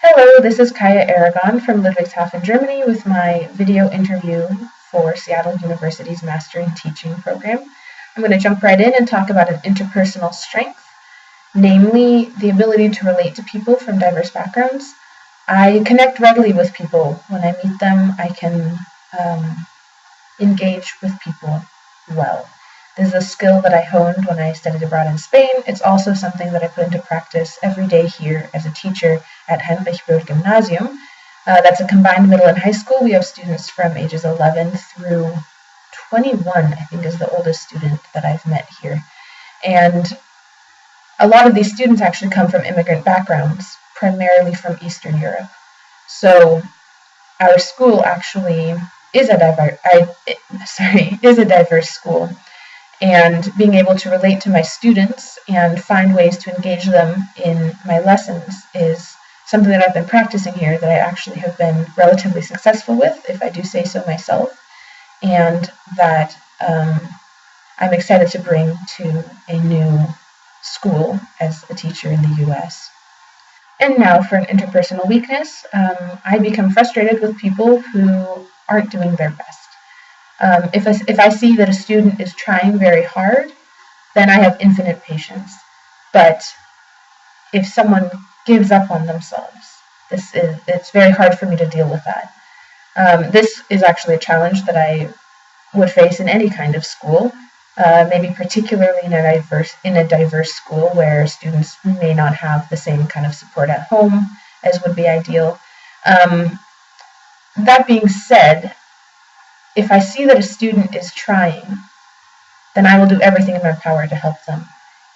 Hello, this is Kaya Aragon from Ludwigshafen, Germany, with my video interview for Seattle University's Mastering Teaching program. I'm going to jump right in and talk about an interpersonal strength, namely the ability to relate to people from diverse backgrounds. I connect readily with people. When I meet them, I can engage with people well. This is a skill that I honed when I studied abroad in Spain. It's also something that I put into practice every day here as a teacher at Heinrich-Böll Gymnasium. That's a combined middle and high school. We have students from ages 11 through 21, I think is the oldest student that I've met here. And a lot of these students actually come from immigrant backgrounds, primarily from Eastern Europe. So our school actually is a diverse school, and being able to relate to my students and find ways to engage them in my lessons is something that I've been practicing here that I actually have been relatively successful with, if I do say so myself, and that I'm excited to bring to a new school as a teacher in the US. And now for an interpersonal weakness, I become frustrated with people who aren't doing their best. If I see that a student is trying very hard, then I have infinite patience. But if someone gives up on themselves, it's very hard for me to deal with that. This is actually a challenge that I would face in any kind of school, maybe particularly in a diverse school where students may not have the same kind of support at home as would be ideal. Um, that being said, if I see that a student is trying, then I will do everything in my power to help them.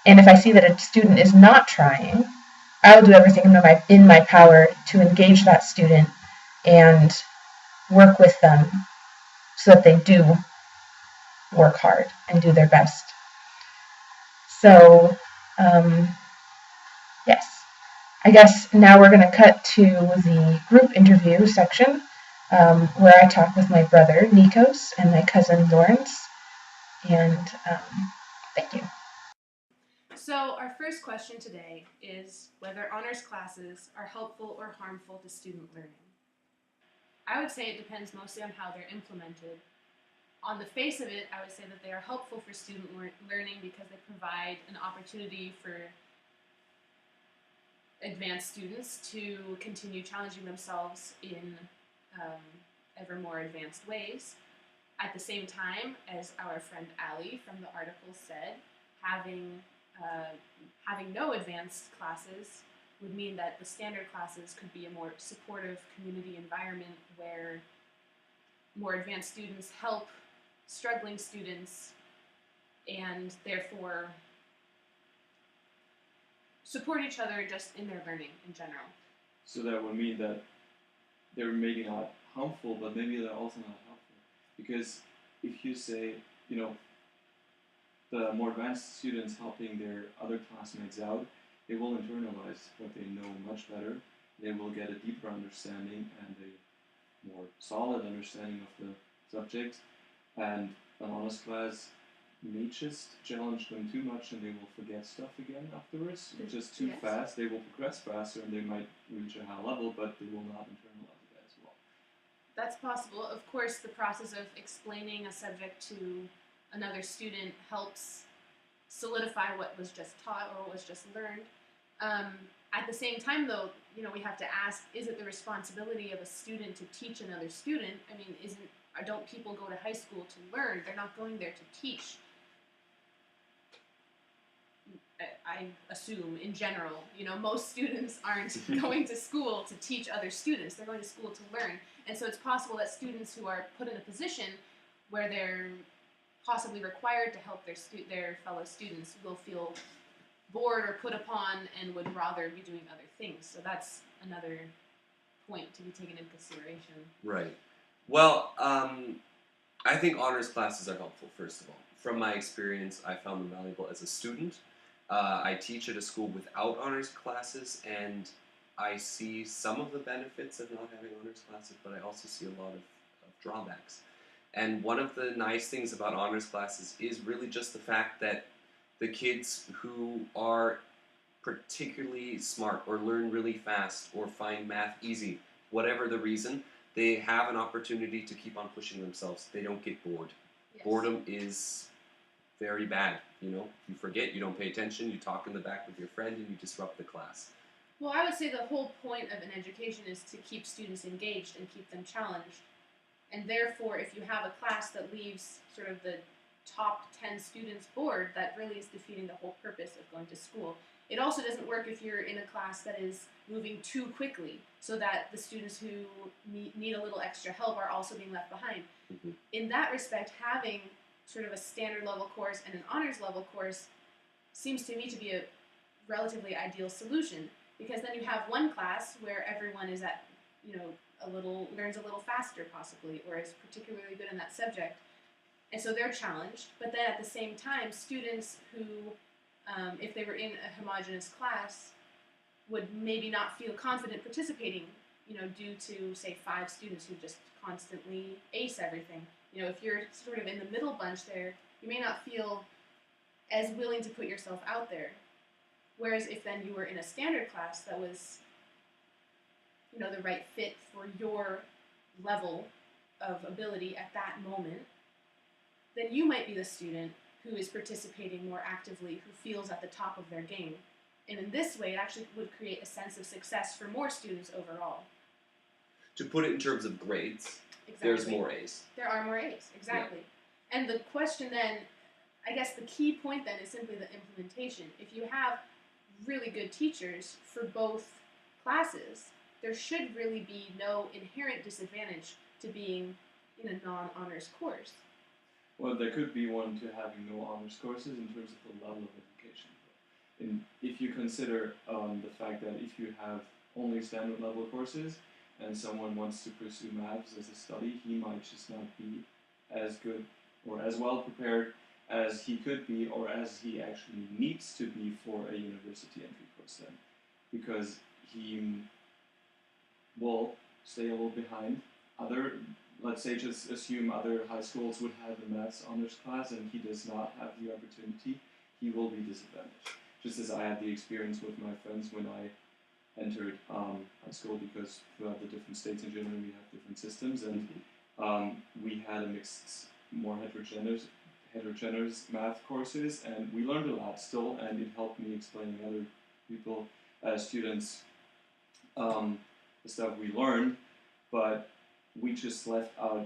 And if I see that a student is not trying, I will do everything in my power to engage that student and work with them so that they do work hard and do their best. So, um, yes, I guess now we're going to cut to the group interview section where I talk with my brother Nikos and my cousin Lawrence. And thank you. So, our first question today is whether honors classes are helpful or harmful to student learning. I would say it depends mostly on how they're implemented. On the face of it, I would say that they are helpful for student learning because they provide an opportunity for advanced students to continue challenging themselves in um, ever more advanced ways. At the same time, as our friend Ali from the article said, having uh, having no advanced classes would mean that the standard classes could be a more supportive community environment where more advanced students help struggling students and therefore support each other just in their learning in general. So that would mean that they're maybe not harmful, but maybe they're also not helpful. Because if you say, the more advanced students helping their other classmates out, they will internalize what they know much better. They will get a deeper understanding and a more solid understanding of the subject. And an honest class may just challenge them too much and they will forget stuff again afterwards. Just too fast. They will progress faster and they might reach a high level, but they will not internalize it as well. That's possible. Of course, the process of explaining a subject to another student helps solidify what was just taught or what was just learned. At the same time, though, we have to ask: is it the responsibility of a student to teach another student? I mean, don't people go to high school to learn? They're not going there to teach. I assume, in general, most students aren't going to school to teach other students. They're going to school to learn. And so it's possible that students who are put in a position where they're possibly required to help their fellow students will feel bored or put upon and would rather be doing other things. So that's another point to be taken into consideration. Right. Well, I think honors classes are helpful, first of all. From my experience, I found them valuable as a student. I teach at a school without honors classes, and I see some of the benefits of not having honors classes, but I also see a lot of drawbacks. And one of the nice things about honors classes is really just the fact that the kids who are particularly smart or learn really fast or find math easy, whatever the reason, they have an opportunity to keep on pushing themselves. They don't get bored. Yes. Boredom is very bad. You forget, you don't pay attention, you talk in the back with your friend, and you disrupt the class. Well, I would say the whole point of an education is to keep students engaged and keep them challenged. And therefore, if you have a class that leaves sort of the top 10 students bored, that really is defeating the whole purpose of going to school. It also doesn't work if you're in a class that is moving too quickly, so that the students who need a little extra help are also being left behind. Mm-hmm. In that respect, having sort of a standard level course and an honors level course seems to me to be a relatively ideal solution, because then you have one class where everyone is at, learns a little faster possibly, or is particularly good in that subject, and so they're challenged. But then at the same time, students who, if they were in a homogeneous class, would maybe not feel confident participating, due to, say, 5 students who just constantly ace everything. If you're sort of in the middle bunch there, you may not feel as willing to put yourself out there. Whereas if then you were in a standard class that was, the right fit for your level of ability at that moment, then you might be the student who is participating more actively, who feels at the top of their game. And in this way, it actually would create a sense of success for more students overall. To put it in terms of grades, Exactly. There's more A's. There are more A's, exactly. Yeah. And the question then, I guess the key point then is simply the implementation. If you have really good teachers for both classes, there should really be no inherent disadvantage to being in a non-honors course. Well, there could be one to having no honors courses in terms of the level of education. And if you consider the fact that if you have only standard level courses and someone wants to pursue maths as a study, he might just not be as good or as well prepared as he could be, or as he actually needs to be for a university entry course then, because he will stay a little behind. Let's say, just assume other high schools would have a maths honors class and he does not have the opportunity, he will be disadvantaged. Just as I had the experience with my friends when I entered high school, because throughout the different states in Germany we have different systems, and we had a mixed, more heterogeneous math courses, and we learned a lot still, and it helped me explaining other people, students, the stuff we learned, but we just left out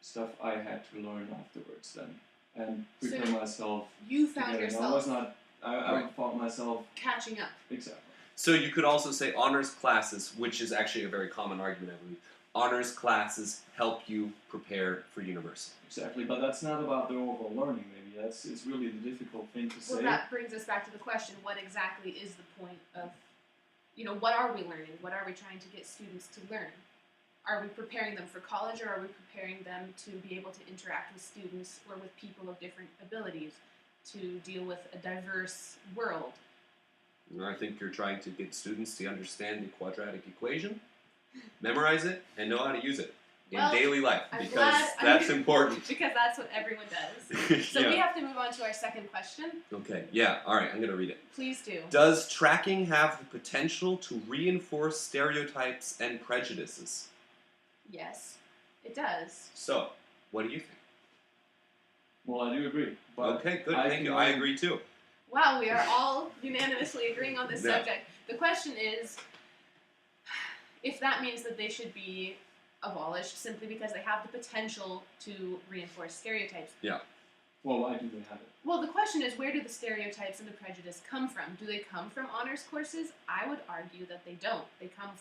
stuff I had to learn afterwards then, and prepare myself. You found together. yourself. I found myself catching up. Exactly. So you could also say honors classes, which is actually a very common argument, I believe. Honors classes help you prepare for university. Exactly, but that's not about the overall learning, maybe. It's really the difficult thing to say. Well, that brings us back to the question, what exactly is the point of, what are we learning? What are we trying to get students to learn? Are we preparing them for college, or are we preparing them to be able to interact with students or with people of different abilities, to deal with a diverse world? I think you're trying to get students to understand the quadratic equation, memorize it, and know how to use it in daily life, because that's important. Because that's what everyone does. So we have to move on to our second question. Okay, all right, I'm going to read it. Please do. Does tracking have the potential to reinforce stereotypes and prejudices? Yes, it does. So, what do you think? Well, I do agree. But okay, good, thank you. I agree too. Wow, we are all unanimously agreeing on this subject. The question is, if that means that they should be abolished simply because they have the potential to reinforce stereotypes. Yeah. Well, why do they have it? Well, the question is, where do the stereotypes and the prejudice come from? Do they come from honors courses? I would argue that they don't. They come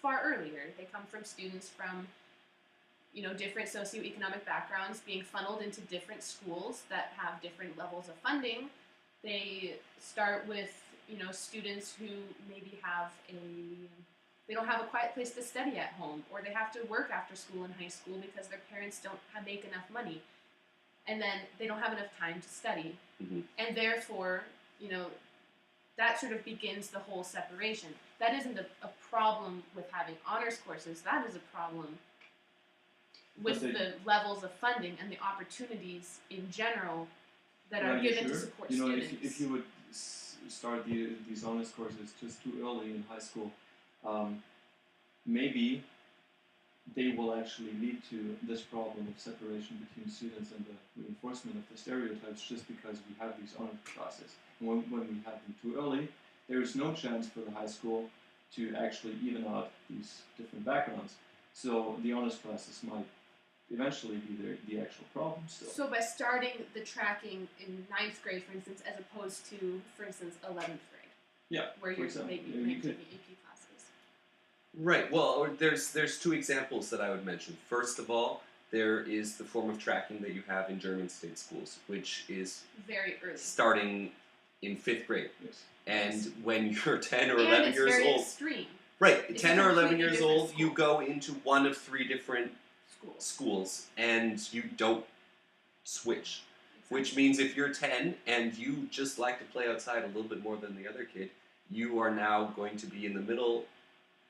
far earlier. They come from students from, different socioeconomic backgrounds being funneled into different schools that have different levels of funding. They start with, students who maybe they don't have a quiet place to study at home, or they have to work after school in high school because their parents don't make enough money. And then they don't have enough time to study. Mm-hmm. And therefore, that sort of begins the whole separation. That isn't a problem with having honors courses. That is a problem with the levels of funding and the opportunities in general that are given to support students. If you would start these honors courses just too early in high school, maybe they will actually lead to this problem of separation between students and the reinforcement of the stereotypes just because we have these honors classes. And when we have them too early, there is no chance for the high school to actually even out these different backgrounds. So the honors classes might eventually be the actual problem still. So by starting the tracking in 9th grade, for instance, as opposed to, for instance, 11th grade, Yeah, where for you're example, maybe you taking could- AP classes. Right. Well, there's two examples that I would mention. First of all, there is the form of tracking that you have in German state schools, which is Very early. starting in 5th grade. Yes. And when you're 10 or And 11 it's years very old, extreme. right, It's 10 a or 11 completely years different old, you school. go into one of 3 different Schools. schools and you don't switch. Exactly. Which means if you're 10 and you just like to play outside a little bit more than the other kid, you are now going to be in the middle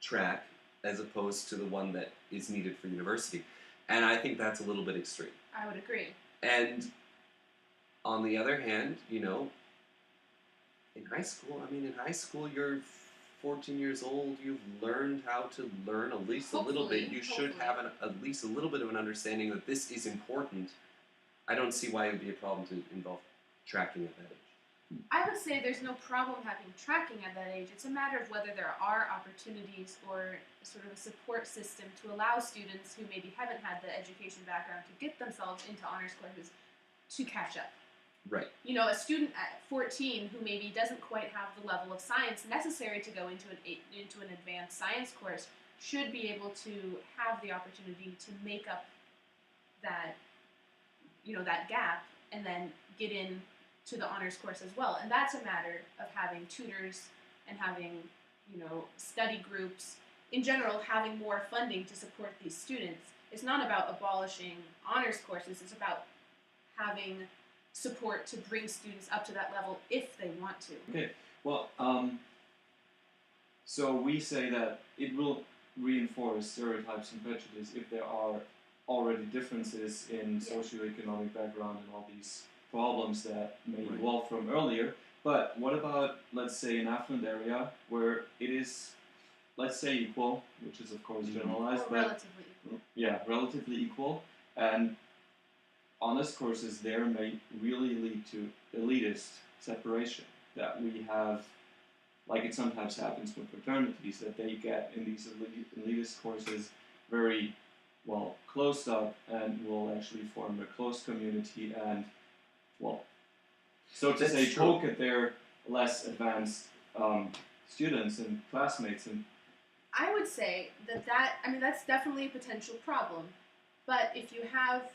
track as opposed to the one that is needed for university. And I think that's a little bit extreme. I would agree. And on the other hand, in high school, you're 14 years old, you've learned how to learn at least a little bit. You should have at least a little bit of an understanding that this is important. I don't see why it would be a problem to involve tracking at that age. I would say there's no problem having tracking at that age. It's a matter of whether there are opportunities or sort of a support system to allow students who maybe haven't had the education background to get themselves into honors courses to catch up. Right. A student at 14 who maybe doesn't quite have the level of science necessary to go into an advanced science course should be able to have the opportunity to make up that that gap and then get in to the honors course as well. And that's a matter of having tutors and having study groups, in general having more funding to support these students. It's not about abolishing honors courses, it's about having support to bring students up to that level if they want to. Okay, well, so we say that it will reinforce stereotypes and prejudice if there are already differences in socioeconomic background and all these problems that may evolve from earlier. But what about, let's say, an affluent area where it is, let's say, equal, which is of course generalized, but relatively equal. Yeah, relatively equal, and honors courses there may really lead to elitist separation that we have, like it sometimes happens with fraternities, that they get in these elitist courses very well closed up and will actually form a close community and, well, so to say, poke at their less advanced students and classmates. And I would say that's definitely a potential problem. But if you have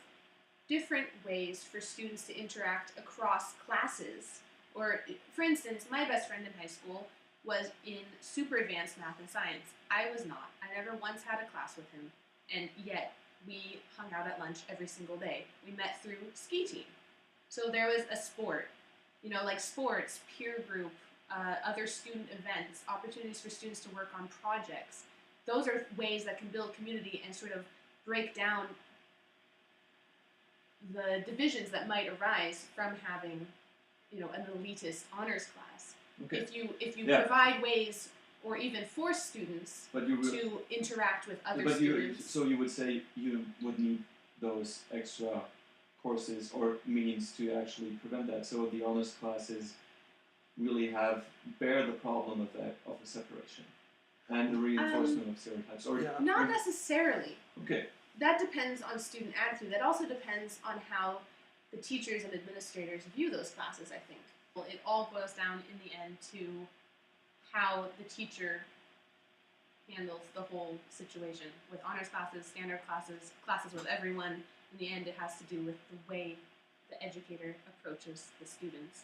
different ways for students to interact across classes, or for instance, my best friend in high school was in super advanced math and science. I was not. I never once had a class with him, and yet we hung out at lunch every single day. We met through ski team. So there was a sport, like sports, peer group, other student events, opportunities for students to work on projects. Those are ways that can build community and sort of break down the divisions that might arise from having, an elitist honors class. okay, If you provide ways or even force students but you to interact with other but students. so you would say you would need those extra courses or means to actually prevent that. So the honors classes really bear the problem of a separation and the reinforcement of stereotypes. Not necessarily. Okay. That depends on student attitude. That also depends on how the teachers and administrators view those classes, I think. Well, it all boils down in the end to how the teacher handles the whole situation with honors classes, standard classes, classes with everyone. In the end, it has to do with the way the educator approaches the students.